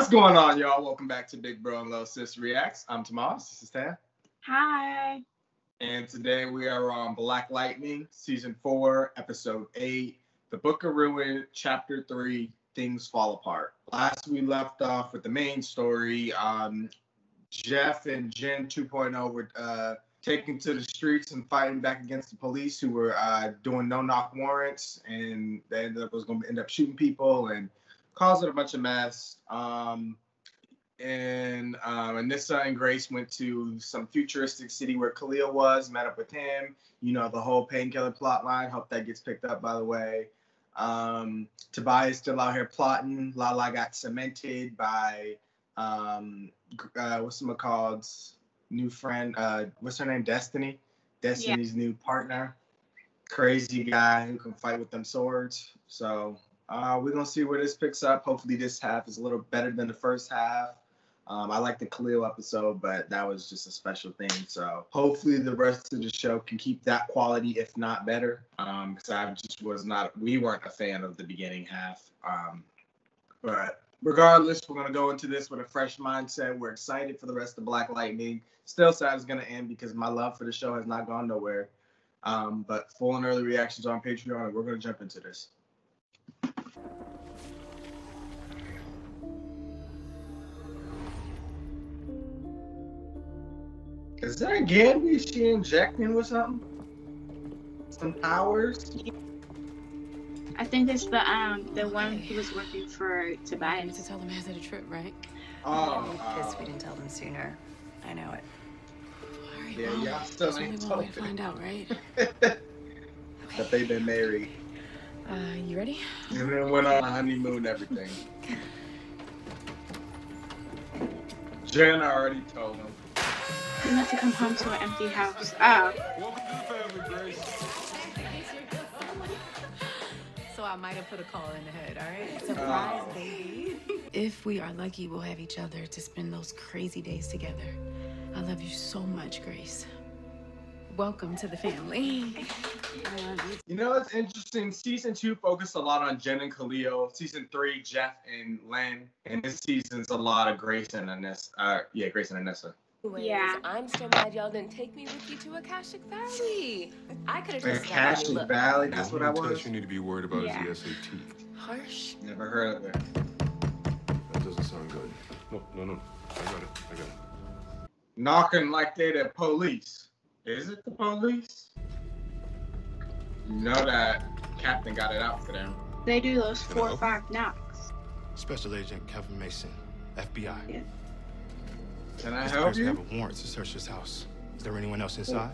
What's going on, y'all? Welcome back to Big Bro and Little Sis Reacts. I'm Tomas. This is Tam. Hi. And today we are on Black Lightning, Season 4, Episode 8, The Book of Ruin, Chapter 3, Things Fall Apart. Last we left off with the main story. Jeff and Jen 2.0 were taken to the streets and fighting back against the police who were doing no-knock warrants, and they ended up shooting people and causing a bunch of mess. And Anissa and Grace went to some futuristic city where Khalil was, met up with him. You know, the whole painkiller plot line. Hope that gets picked up, by the way. Tobias still out here plotting. Lala got cemented by what's McCall's new friend? What's her name? Destiny. Destiny's new partner. Crazy guy who can fight with them swords. So we're gonna see where this picks up. Hopefully this half is a little better than the first half. I like the Khalil episode, but that was just a special thing. So hopefully the rest of the show can keep that quality, if not better. Because we weren't a fan of the beginning half. But regardless, we're going to go into this with a fresh mindset. We're excited for the rest of Black Lightning. Still sad it's going to end because my love for the show has not gone nowhere. But full and early reactions on Patreon, and we're going to jump into this. Is that Gabby? Is she injecting with something? Some powers? I think it's the one who was working for Tobias. To tell them after the trip, right? Oh, pissed we didn't tell them sooner. I know it. All right, yeah, Mom. y'all still ain't There's only one way to find out, right? That they've been married. You ready? And then went on a honeymoon and everything. Jen already told him. You have to come home to an empty house. Welcome to the family, Grace. So I might have put a call in the head, all right? Surprise, baby. If we are lucky, we'll have each other to spend those crazy days together. I love you so much, Grace. Welcome to the family. You know, it's interesting. Season 2 focused a lot on Jen and Khalil. Season 3, Jeff and Len. And this season's a lot of Grace and Anissa. Grace and Anissa. Anyways, Yeah. I'm still mad y'all didn't take me with you to Akashic Valley. I could have just Akashic Valley, that's what I The only was. test you need to be worried about Yeah. is the SAT. harsh. Never heard of it. That doesn't sound good. No. I got it. Knocking like they the police. Is it the police? You know that Captain got it out for them. They do those 4 or 5 knocks. Special Agent Kevin Mason, FBI. Yeah. Can I It help appears we you? have a warrant to search this house. Is there anyone else inside?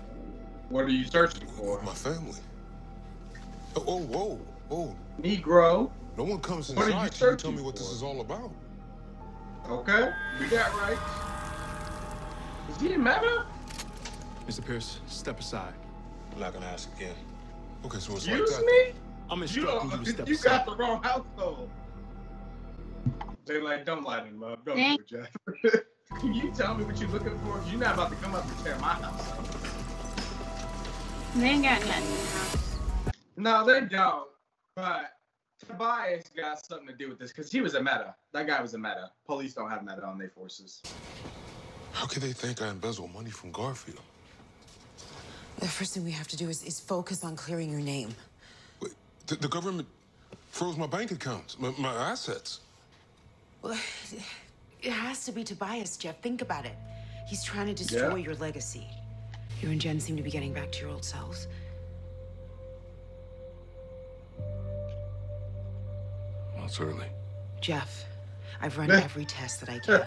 What are you searching for? My family. Oh. Negro. No one comes What are you inside till you tell searching me what this for? is all about. Okay, we got right. Is he a meta? Mr. Pierce, step aside. I'm not gonna ask again. Okay, so it's Excuse like that. me? I'm You, instructing you to step you aside. got the wrong household. They like, don't light him up. Don't Dang. do it, Jeff. Can you tell me what you're looking for? You're not about to come up and tear my house up. They ain't got nothing in the house. No, they don't. But Tobias got something to do with this because he was a meta. That guy was a meta. Police don't have meta on their forces. How could they think I embezzle money from Garfield? The first thing we have to do is focus on clearing your name. Wait, the government froze my bank accounts, my assets. Well, it has to be Tobias, Jeff. Think about it. He's trying to destroy your legacy. You and Jen seem to be getting back to your old selves. Well, it's early. Jeff, I've run every test that I can.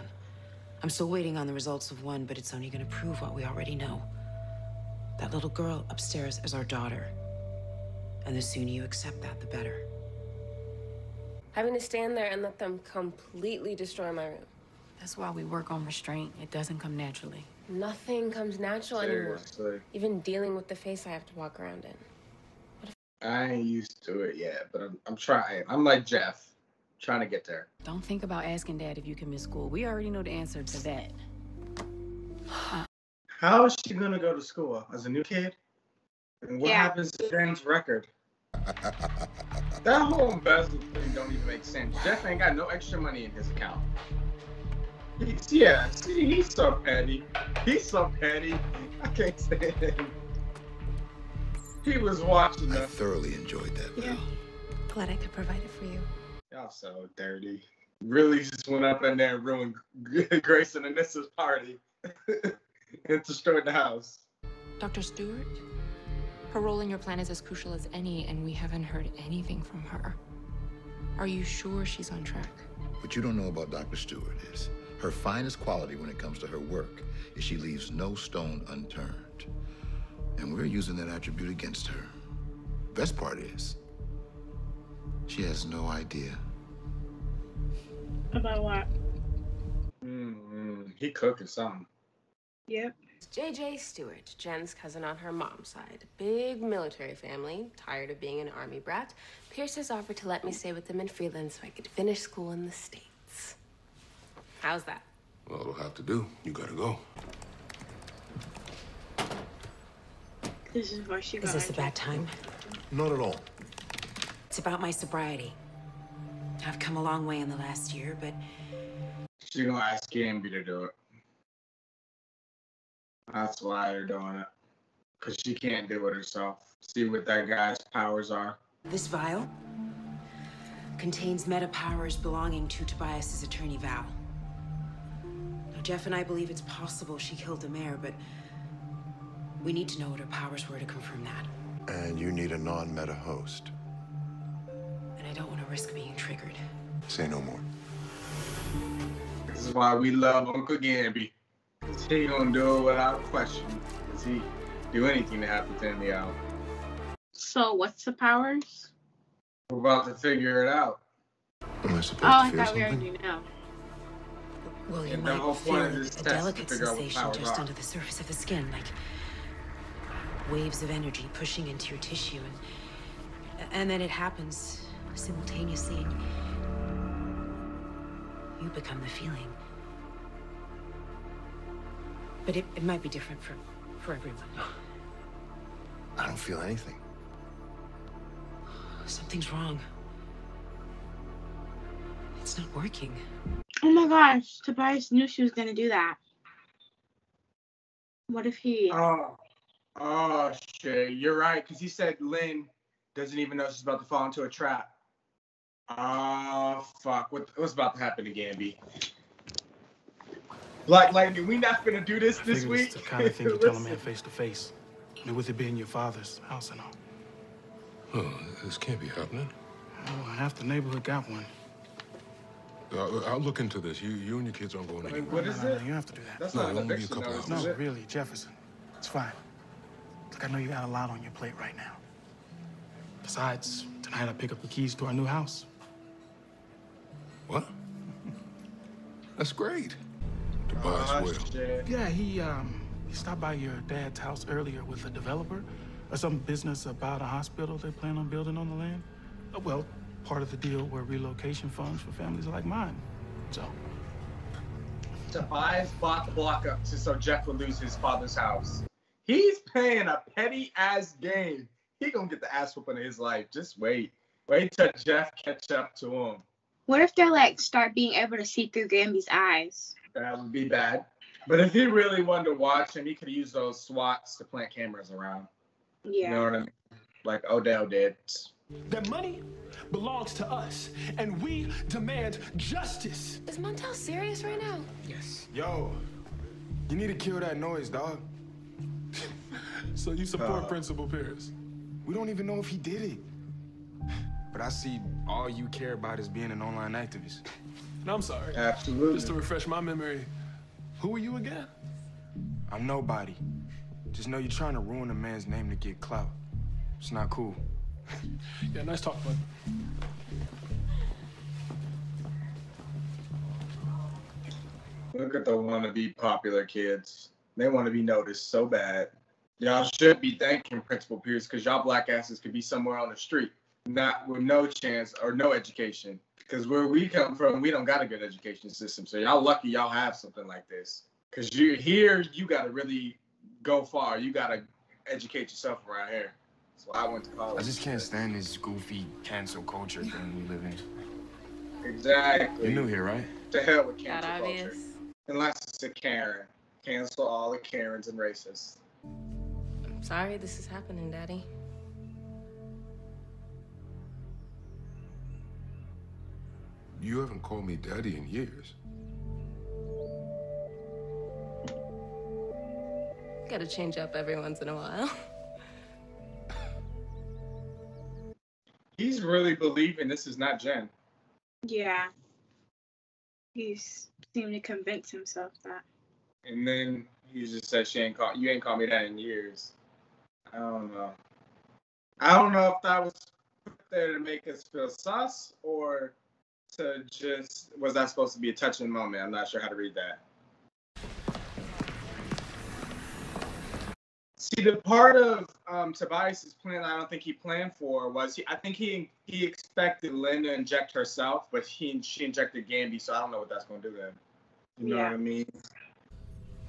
I'm still waiting on the results of one, but it's only going to prove what we already know. That little girl upstairs is our daughter. And the sooner you accept that, the better. Having to stand there and let them completely destroy my room. That's why we work on restraint. It doesn't come naturally. Nothing comes natural anymore. Seriously. Even dealing with the face I have to walk around in. I ain't used to it yet, but I'm trying. I'm like Jeff, trying to get there. Don't think about asking Dad if you can miss school. We already know the answer to that. How is she gonna go to school as a new kid? And what happens to Dan's record? That whole embezzle thing don't even make sense. Jeff ain't got no extra money in his account. He's so petty. He's so petty. I can't stand him. He was watching I us. thoroughly enjoyed that, Val. Glad I could provide it for you. Y'all so dirty. Really just went up in there and ruined Grace and Anissa's party and destroyed the house. Dr. Stewart? Her role in your plan is as crucial as any, and we haven't heard anything from her. Are you sure she's on track? What you don't know about Dr. Stewart is her finest quality when it comes to her work is she leaves no stone unturned. And we're using that attribute against her. Best part is, she has no idea. About what? He cooking something. Yep. J.J. Stewart, Jen's cousin on her mom's side. Big military family, tired of being an army brat. Pierce has offered to let me stay with them in Freeland so I could finish school in the States. How's that? Well, it'll have to do. You gotta go. This is where she got. Is this a bad time? Not at all. It's about my sobriety. I've come a long way in the last year, but She's gonna ask Gamby to do it. That's why they're doing it. Because she can't do it herself. See what that guy's powers are. this vial contains meta powers belonging to Tobias's attorney, Val. Now, Jeff and I believe it's possible she killed the mayor, but we need to know what her powers were to confirm that. And you need a non-meta host. And I don't want to risk being triggered. Say no more. This is why we love Uncle Gamby. Cause he gonna do it without question. Cause he do anything to have to tend me out. So what's the powers? We're about to figure it out. Am I supposed Oh, I to feel thought we something? already know. Well, you And the might whole feel point of this test a is to delicate figure out what sensation powers just are. under the surface of the skin, like waves of energy pushing into your tissue, and then it happens simultaneously, and you become the feeling. But it might be different for everyone. I don't feel anything. Something's wrong. It's not working. Oh my gosh, Tobias knew she was gonna do that. What if he? Oh shit, you're right. Cause he said Lynn doesn't even know she's about to fall into a trap. Oh fuck, what's about to happen to Gamby? Black Lightning, we not gonna do this I figured week. it's the kind of thing you tell a man face to face. I mean, with it being your father's house and all. Oh, this can't be happening. Oh, half the neighborhood got one. I'll look into this. You and your kids aren't going anywhere. What is No, it? you don't have to do that. That's No, not an it'll be a eviction couple notice, hours. is No, it? really, Jefferson. It's fine. Look, I know you got a lot on your plate right now. Besides, tonight I pick up the keys to our new house. What? That's great. Tobias Oh, will. shit. Yeah, he stopped by your dad's house earlier with a developer or some business about a hospital they plan on building on the land. Well, part of the deal were relocation funds for families like mine. So, Tobias bought the block up just so Jeff would lose his father's house. He's playing a petty ass game. He gonna get the ass whooping of his life. Just wait. Wait till Jeff catch up to him. What if they like start being able to see through Gamby's eyes? That would be bad. But if he really wanted to watch him, he could use those SWATs to plant cameras around. Yeah. You know what I mean? Like Odell did. That money belongs to us, and we demand justice. Is Montel serious right now? yes. Yo, you need to kill that noise, dog. So you support Principal Pierce? We don't even know if he did it. But I see all you care about is being an online activist. And I'm sorry. Absolutely. Just to refresh my memory, who are you again? I'm nobody. Just know you're trying to ruin a man's name to get clout. It's not cool. Yeah, nice talk, bud. Look at the wannabe popular kids. They want to be noticed so bad. Y'all should be thanking Principal Pierce because y'all black asses could be somewhere on the street, not with no chance or no education. Because where we come from, we don't got a good education system. So y'all lucky y'all have something like this. Because you got to really go far. You got to educate yourself around here. That's why I went to college. I just can't stand this goofy cancel culture thing we live in. Exactly. You're new here, right? To hell with cancel That culture. obvious. Unless it's a Karen. Cancel all the Karens and racists. I'm sorry this is happening, Daddy. You haven't called me daddy in years. Gotta change up every once in a while. He's really believing this is not Jen. Yeah. He's seemed to convince himself that. And then he just said, you ain't called me that in years. I don't know. I don't know if that was put there to make us feel sus or to just, was that supposed to be a touching moment? I'm not sure how to read that. See, the part of Tobias's plan I don't think he planned for was, I think he expected Lynn to inject herself, but she injected Gamby, so I don't know what that's going to do to him. You know what I mean?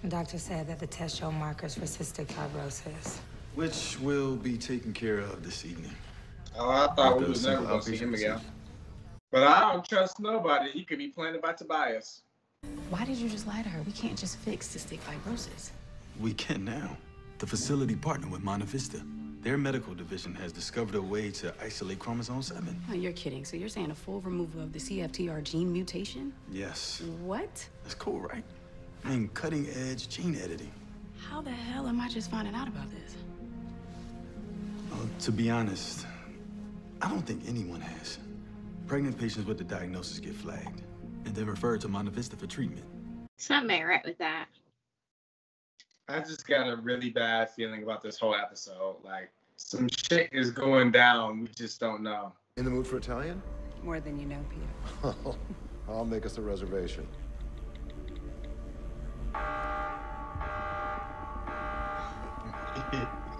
The doctor said that the test showed markers for cystic fibrosis. Which will be taken care of this evening. Oh, I thought we was never going to see him again. But I don't trust nobody. He could be planted by Tobias. Why did you just lie to her? We can't just fix cystic fibrosis. We can now. The facility partnered with Monte Vista. Their medical division has discovered a way to isolate chromosome 7. Oh, you're kidding. So you're saying a full removal of the CFTR gene mutation? Yes. What? That's cool, right? I mean, cutting-edge gene editing. How the hell am I just finding out about this? To be honest, I don't think anyone has. Pregnant patients with the diagnosis get flagged and then referred to Monte Vista for treatment. Something ain't right with that. I just got a really bad feeling about this whole episode. Like, some shit is going down. We just don't know. In the mood for Italian? More than you know, Peter. I'll make us a reservation. Do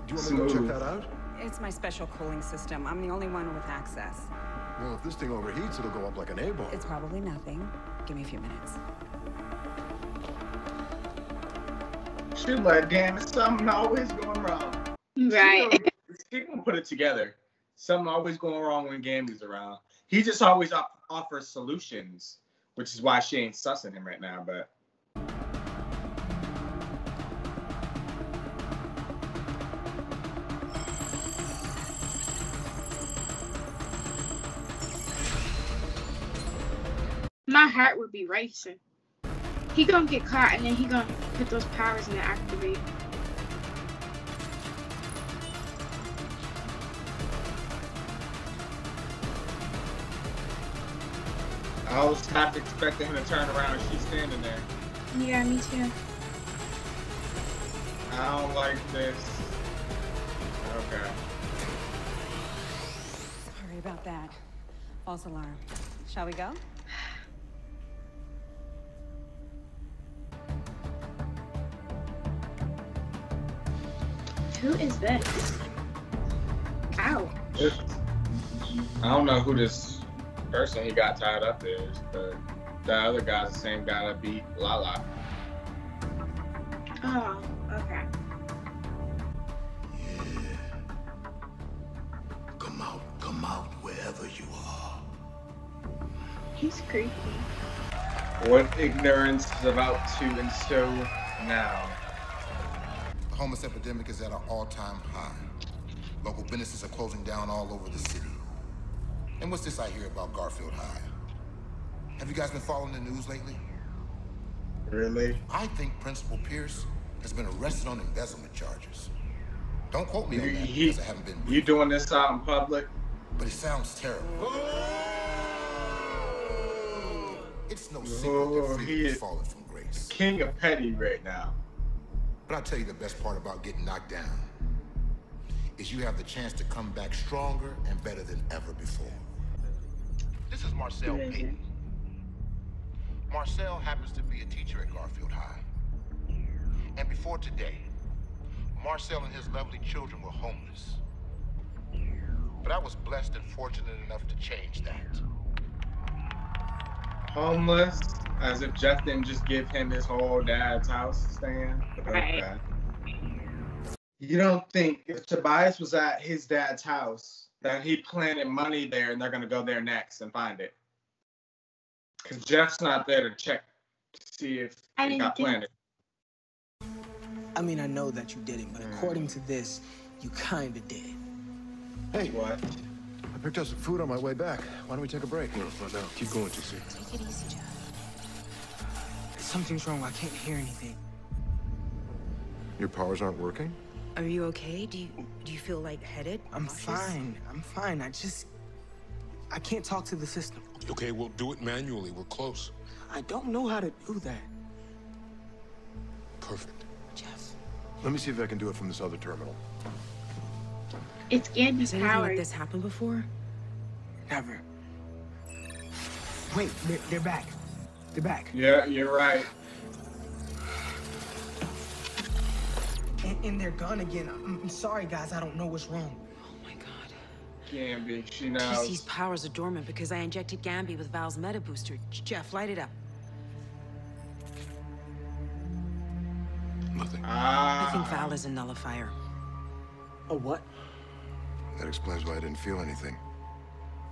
you want me to go check that out? It's my special cooling system. I'm the only one with access. Well, if this thing overheats, it'll go up like an A-bomb. It's probably nothing. Give me a few minutes. She's like, damn, something always going wrong. Right. She gonna put it together. Something always going wrong when Gamby's around. He just always offers solutions, which is why she ain't sussing him right now, but. My heart would be racing. He gonna get caught and then he gonna put those powers in to activate. I was half expecting him to turn around and she's standing there. Yeah, me too. I don't like this. Okay. Sorry about that. False alarm. Shall we go? Who is this? Ow. I don't know who this person he got tied up is, but the other guy's the same guy that beat Lala. Oh, okay. Come out wherever you are. He's creepy. What ignorance is about to ensue now? The homeless epidemic is at an all-time high. Local businesses are closing down all over the city. And what's this I hear about Garfield High? Have you guys been following the news lately? Really? I think Principal Pierce has been arrested on embezzlement charges. Don't quote me on that because I haven't been briefed. You doing this out in public? But it sounds terrible. It's no secret that Freedom has fallen from grace. King of petty right now. But I'll tell you the best part about getting knocked down is you have the chance to come back stronger and better than ever before. This is Marcel Payton. Marcel happens to be a teacher at Garfield High. And before today, Marcel and his lovely children were homeless. But I was blessed and fortunate enough to change that. Homeless? As if Jeff didn't just give him his whole dad's house to stay in? Right. Okay. You don't think if Tobias was at his dad's house that he planted money there and they're going to go there next and find it? Because Jeff's not there to check to see if it got planted. I mean, I know that you didn't, but according to this, you kinda did. Hey, what? I picked up some food on my way back. Why don't we take a break? No, keep going, TC. Take it easy, Jeff. Something's wrong. I can't hear anything. Your powers aren't working? Are you okay? Do you feel lightheaded? I'm fine. I'm fine. I can't talk to the system. Okay, we'll do it manually. We're close. I don't know how to do that. Perfect. Jeff. Let me see if I can do it from this other terminal. It's Gambi's Has anything like powers. this happened before? Never. Wait, they're back. They're back. Yeah, you're right. And they're gone again. I'm sorry, guys. I don't know what's wrong. Oh my God. Gambi, she knows. TC's powers are dormant because I injected Gambi with Val's meta booster. Jeff, light it up. Nothing. I think Val is a nullifier. A what? That explains why I didn't feel anything.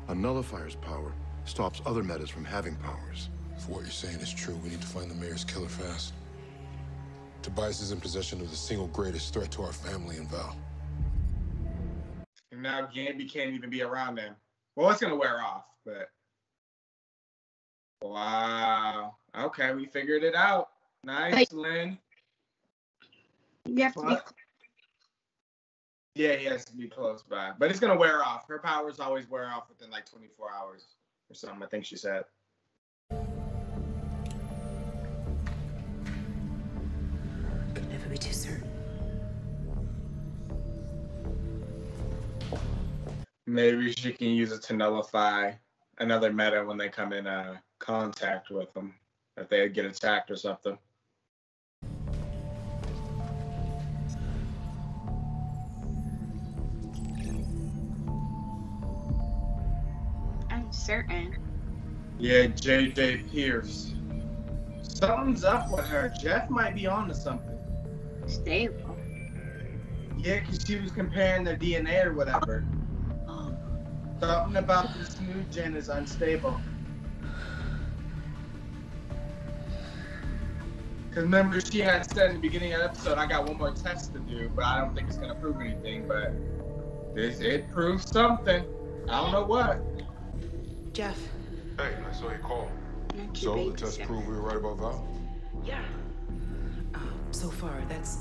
A nullifier's power stops other metas from having powers. If what you're saying is true, we need to find the mayor's killer fast. Tobias is in possession of the single greatest threat to our family and Val. And now Gambi can't even be around them. Well, it's going to wear off, but... Wow. Okay, we figured it out. Nice, Lynn. You have to be. Yeah, he has to be close by. But it's going to wear off. Her powers always wear off within like 24 hours or something, I think she said. Could never be too certain. Maybe she can use it to nullify another meta when they come in contact with them. If they get attacked or something. I'm certain. Yeah, JJ Pierce. Something's up with her. Jeff might be on to something. Stable. Yeah, because she was comparing their DNA or whatever. Something about this new gen is unstable. Because remember, she had said in the beginning of the episode, I got one more test to do, but I don't think it's going to prove anything. But it proves something. I don't know what. Jeff. Hey, I saw your call. So, the test proved we were right about Val? Yeah. So far, that's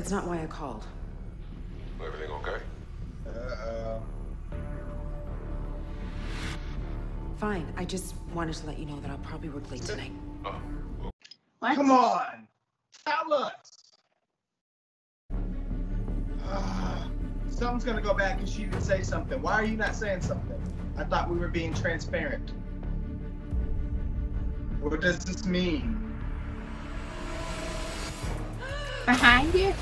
not why I called. Everything okay? Fine. I just wanted to let you know that I'll probably work late tonight. Oh. What? Come on. Tell us. Something's going to go back and she didn't say something. Why are you not saying something? I thought we were being transparent. What does this mean? Behind you?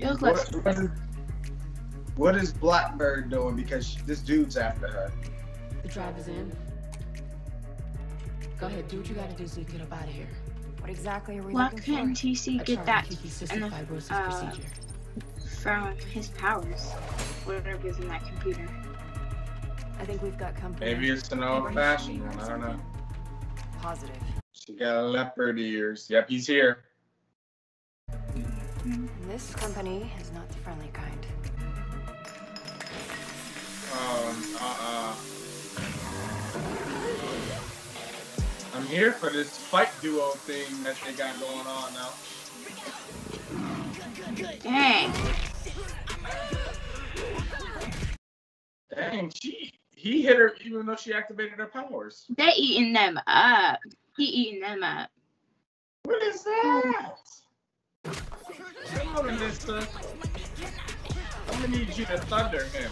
It looks What is Blackbird doing? Because this dude's after her. The drive is in. Go ahead, do what you gotta do so you get up out of here. What exactly are we Why looking for? couldn't TC get that Cystic fibrosis procedure. from his powers? Whatever's in that computer. I think we've got company. Maybe it's an old-fashioned one. I don't know. Positive. She got leopard ears. Yep, he's here. This company is not the friendly kind. I'm here for this fight duo thing that they got going on now. Dang. Dang, he hit her even though she activated her powers. They eating them up. He eating them up. What is that? Come on, Anissa. I'm gonna need you to thunder him.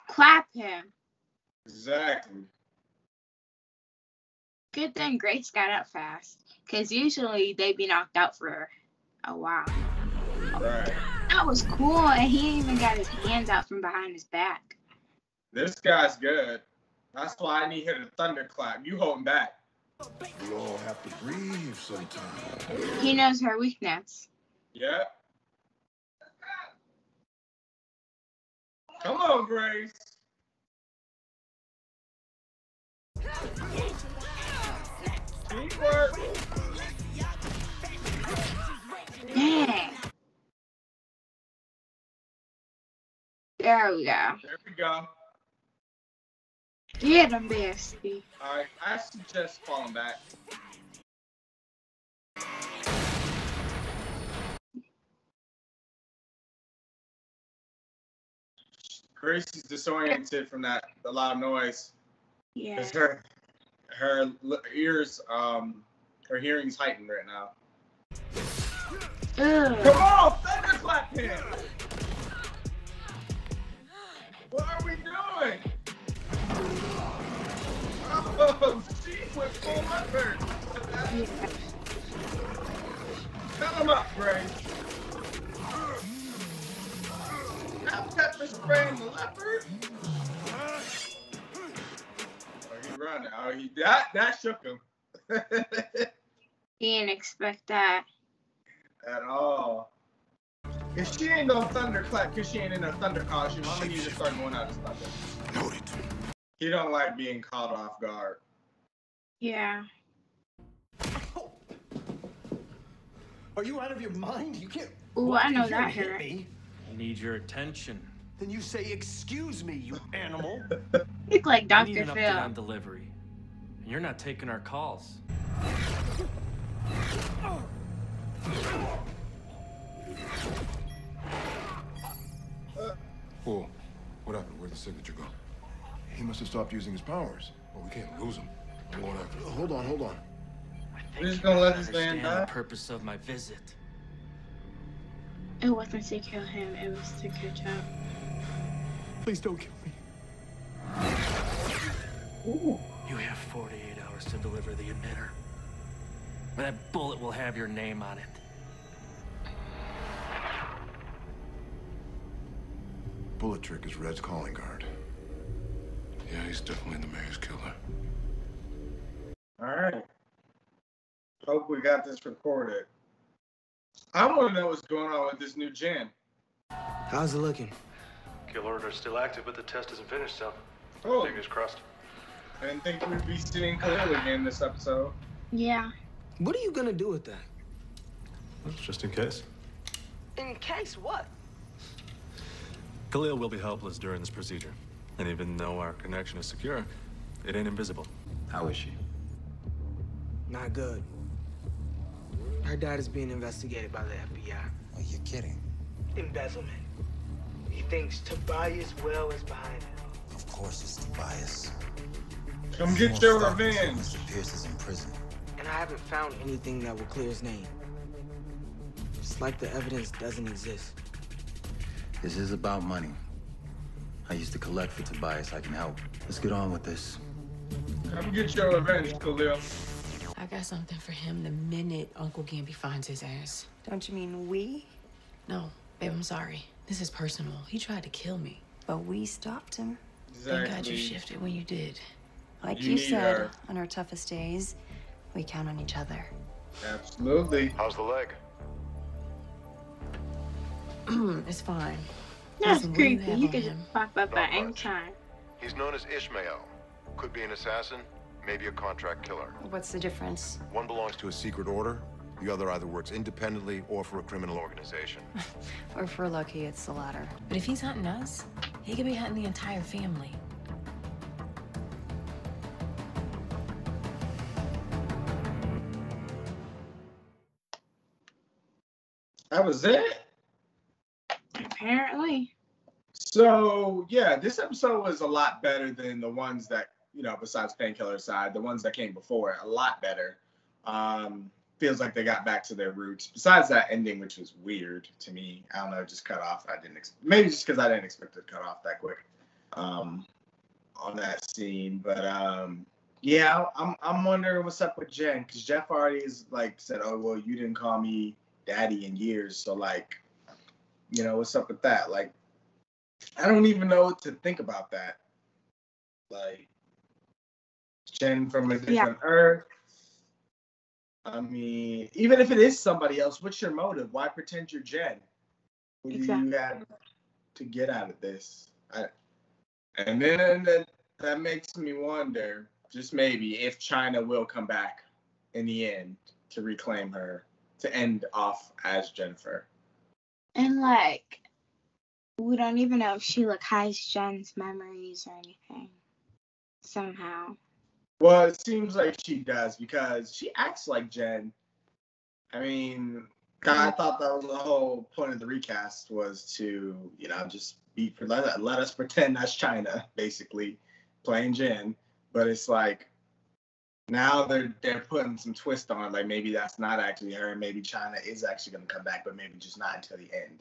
Clap him. Exactly. Good thing Grace got up fast. Because usually they be knocked out for a while. Right. That was cool. And he even got his hands out from behind his back. This guy's good. That's why I need him to thunderclap. You holding back. We all have to breathe sometimes. He knows her weakness. Yeah. Come on, Grace. Teamwork. Dang. There we go. There we go. Yeah, them bestie. All right, I suggest falling back. Grace is disoriented from that a lot of noise. Yeah. Because her ears, her hearing's heightened right now. Ugh. Come on, thunderclap him! What are we doing? Oh, she went full leopard. Tell him up, Grace. Now pepper spraying the leopard. Oh, he running. Oh, that shook him. He didn't expect that. At all. If she ain't no thunderclap because she ain't in a thunder costume, I'm gonna need to start going out as thunder. Noted. He don't like being caught off guard. Yeah. Are you out of your mind? You can't. Ooh, I know You that can't hit hurt. me. I need your attention. Then you say, "Excuse me, you animal." Look like I need Dr. an update on Phil. delivery. And you're not taking our calls. Whoa. What happened? Where'd the signature go? He must have stopped using his powers. Well, we can't lose him. I'm going after him. Hold on. We're just gonna let this man Understand the die? purpose of my visit. It wasn't to kill him, it was to catch up. Please don't kill me. Ooh. You have 48 hours to deliver the emitter. Or that bullet will have your name on it. Bullet Trick is Red's calling card. Yeah, he's definitely the mayor's killer. All right. Hope we got this recorded. I want to know what's going on with this new gen. How's it looking? Kill order's still active, but the test isn't finished, so Oh, fingers crossed. I didn't think we'd be seeing Khalil again this episode. Yeah. What are you gonna do with that? Just in case. In case what? Khalil will be helpless during this procedure. And even though our connection is secure, it ain't invisible. How is she? Not good. Her dad is being investigated by the FBI. Oh, you're kidding. Embezzlement. He thinks Tobias Well is behind it. Of course it's Tobias. Come get your revenge. Mr. Pierce is in prison. And I haven't found anything that will clear his name. It's like the evidence doesn't exist. This is about money. I used to collect for Tobias. I can help. Let's get on with this. Come get your revenge, Khalil. I got something for him the minute Uncle Gamby finds his ass. Don't you mean we? No, babe, I'm sorry. This is personal. He tried to kill me. But we stopped him. Thank God you shifted when you did. Like You you need said, her. on our toughest days, we count on each other. Absolutely. How's the leg? It's fine. That's Listen, what do you creepy. have You on could him? just pop up Not at any much. time. He's known as Ishmael. Could be an assassin, maybe a contract killer. What's the difference? One belongs to a secret order. The other either works independently or for a criminal organization. Or if we're lucky, it's the latter. But if he's hunting us, he could be hunting the entire family. That was it? Apparently. So, yeah, this episode was a lot better than the ones that, besides Painkiller Side, the ones that came before, a lot better. Feels like they got back to their roots. Besides that ending, which was weird to me. I don't know, just cut off. Maybe just because I didn't expect it to cut off that quick on that scene. But, yeah, I'm wondering what's up with Jen. Because Jeff already is said, oh, well, you didn't call me daddy in years. So, what's up with that? I don't even know what to think about that. Jen from a different Earth. I mean, even if it is somebody else, what's your motive? Why pretend you're Jen? What do you have to get out of this? And then that makes me wonder, just maybe, if China will come back in the end to reclaim her, to end off as Jennifer. And like, we don't even know if she like has Jen's memories or anything. Somehow. Well, it seems like she does because she acts like Jen. I mean, I thought that was the whole point of the recast, was to, you know, just let us pretend that's China, basically, playing Jen. But it's like, now they're putting some twist on it, like maybe that's not actually her, and maybe China is actually going to come back, but maybe just not until the end.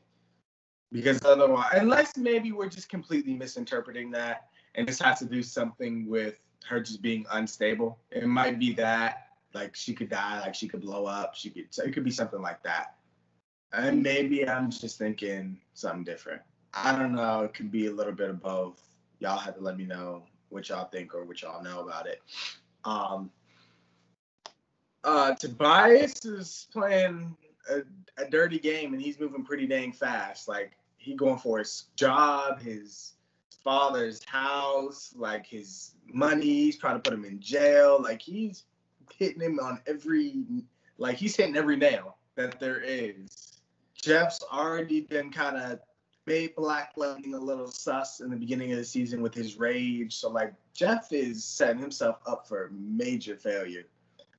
Because otherwise, unless maybe we're just completely misinterpreting that, and this has to do something with her just being unstable. It might be that, like, she could die, like she could blow up, it could be something like that. And maybe I'm just thinking something different. I don't know. It could be a little bit of both. Y'all have to let me know what y'all think or what y'all know about it. Tobias is playing a dirty game, and he's moving pretty dang fast. Like, he going for his job, his father's house, like his money. He's trying to put him in jail. Like, he's hitting him on he's hitting every nail that there is. Jeff's already been kind of made Black Lightning a little sus in the beginning of the season with his rage. So, like, Jeff is setting himself up for major failure.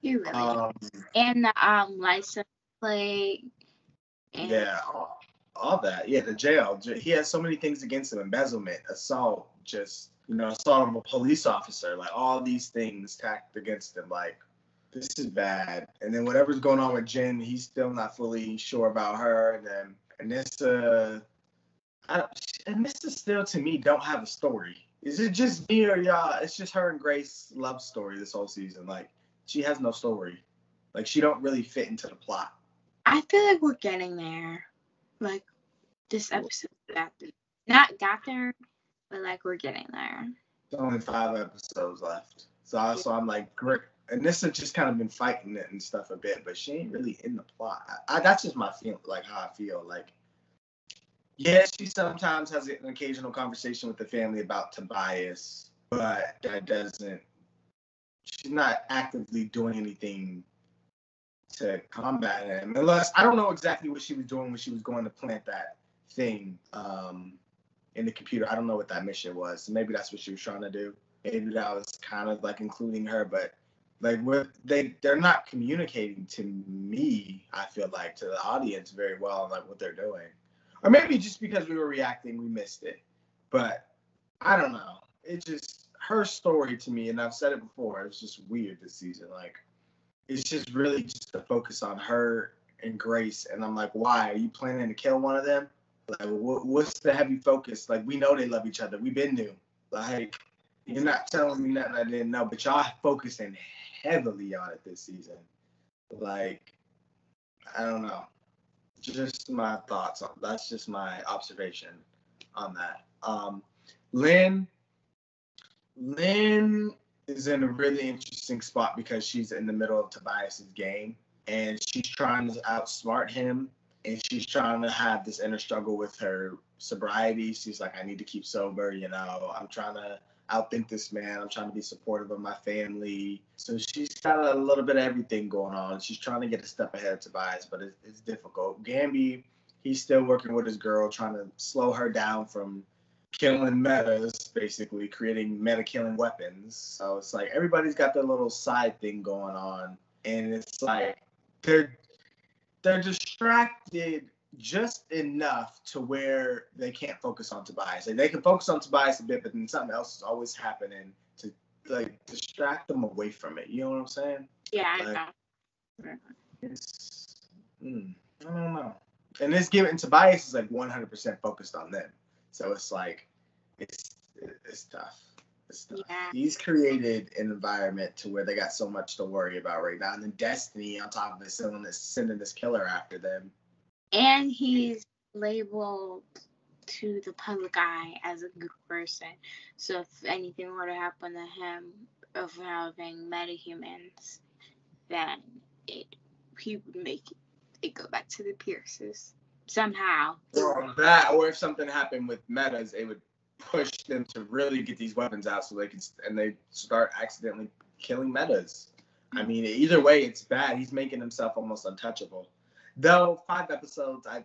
You really do. And the license plate. Yeah, all that. Yeah, the jail. He has so many things against him: embezzlement, assault, assault of a police officer. Like, all these things tacked against him. Like, this is bad. And then whatever's going on with Jen, he's still not fully sure about her. And then Anissa still, to me, don't have a story. Is it just me or y'all? It's just her and Grace love story this whole season. Like, she has no story. Like, she don't really fit into the plot. I feel like we're getting there. Like, this episode not got there, but like, we're getting there. There's only 5 episodes left. So I'm like, great. And this has just kind of been fighting it and stuff a bit, but she ain't really in the plot. That's just my feeling, like how I feel. Like, yeah, she sometimes has an occasional conversation with the family about Tobias, but she's not actively doing anything to combat him. Unless, I don't know exactly what she was doing when she was going to plant that thing in the computer. I don't know what that mission was. So maybe that's what she was trying to do. Maybe that was kind of like including her, but like, they're not communicating to me, I feel like, to the audience very well, like what they're doing. Or maybe just because we were reacting, we missed it. But I don't know. It's just her story to me, and I've said it before, it's just weird this season. Like, it's just really just a focus on her and Grace. And I'm like, why? Are you planning to kill one of them? Like, what's the heavy focus? Like, we know they love each other. We've been new. Like, you're not telling me nothing I didn't know, but y'all focusing heavily on it this season. Like, I don't know. Just my thoughts. That's just my observation on that. Lynn is in a really interesting spot because she's in the middle of Tobias's game, and she's trying to outsmart him, and she's trying to have this inner struggle with her sobriety. She's like, I need to keep sober, I'm trying to outthink this man. I'm trying to be supportive of my family. So she's got a little bit of everything going on. She's trying to get a step ahead of Tobias, but it's difficult. Gambi, he's still working with his girl, trying to slow her down from killing metas, basically creating meta-killing weapons. So it's like everybody's got their little side thing going on, and it's like they're distracted just enough to where they can't focus on Tobias. Like, they can focus on Tobias a bit, but then something else is always happening to like distract them away from it. You know what I'm saying? Yeah, like, I know. I don't know. And Tobias is like 100% focused on them. So it's like, it's tough. It's tough. Yeah. He's created an environment to where they got so much to worry about right now. And then Destiny, on top of it, sending this killer after them. And he's labeled to the public eye as a good person. So if anything were to happen to him of having metahumans, then he would make it go back to the Pierces somehow. Or that, or if something happened with Metas, it would push them to really get these weapons out so they can, and they start accidentally killing Metas. I mean, either way, it's bad. He's making himself almost untouchable. Though 5 episodes, I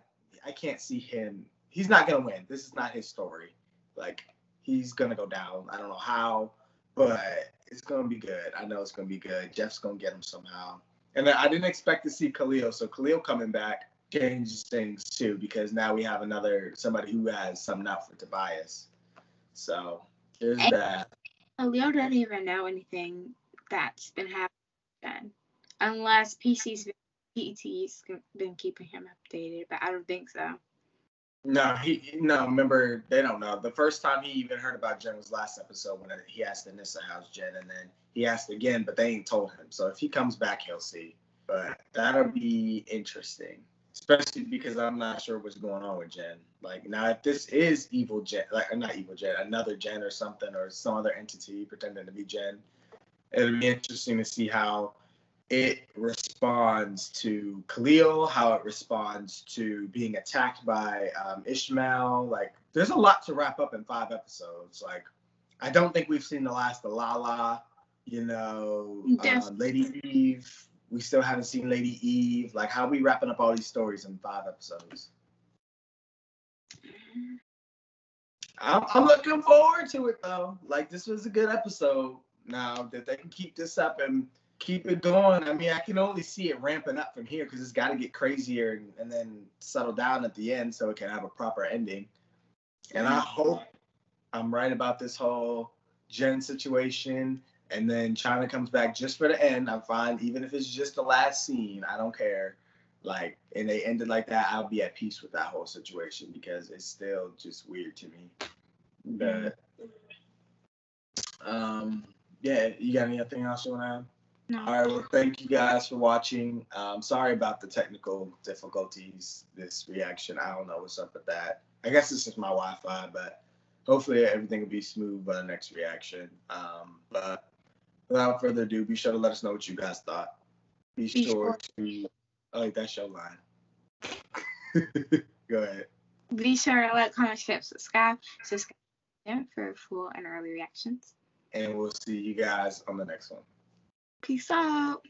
can't see him. He's not gonna win. This is not his story. Like, he's gonna go down. I don't know how, but it's gonna be good. I know it's gonna be good. Jeff's gonna get him somehow. And I didn't expect to see Khalil. So Khalil coming back changes things too, because now we have somebody who has something out for Tobias. So there's that. Khalil doesn't even know anything that's been happening, unless PT's been keeping him updated. But I don't think so. No, remember, they don't know. The first time he even heard about Jen was last episode when he asked Anissa how's Jen, and then he asked again, but they ain't told him. So if he comes back, he'll see. But that'll be interesting, especially because I'm not sure what's going on with Jen. Like, now if this is evil Jen, like, not evil Jen, another Jen or something, or some other entity pretending to be Jen, it'll be interesting to see how it responds to Khalil, how it responds to being attacked by Ishmael. Like, there's a lot to wrap up in 5 episodes. Like, I don't think we've seen the last of Lala, Lady Eve. We still haven't seen Lady Eve. Like, how are we wrapping up all these stories in 5 episodes? I'm looking forward to it, though. Like, this was a good episode. Now, that they can keep this up and keep it going. I mean, I can only see it ramping up from here because it's got to get crazier and then settle down at the end so it can have a proper ending. And I hope I'm right about this whole Jen situation. And then China comes back just for the end. I'm fine. Even if it's just the last scene, I don't care. Like, and they ended like that, I'll be at peace with that whole situation because it's still just weird to me. But, yeah, you got anything else you want to add? No. All right, well, thank you guys for watching. Sorry about the technical difficulties, this reaction. I don't know what's up with that. I guess it's just my Wi-Fi, but hopefully everything will be smooth by the next reaction. But without further ado, be sure to let us know what you guys thought. Be sure to... Oh, that's your line. Go ahead. Be sure to like, comment, share, subscribe for full and early reactions. And we'll see you guys on the next one. Peace out.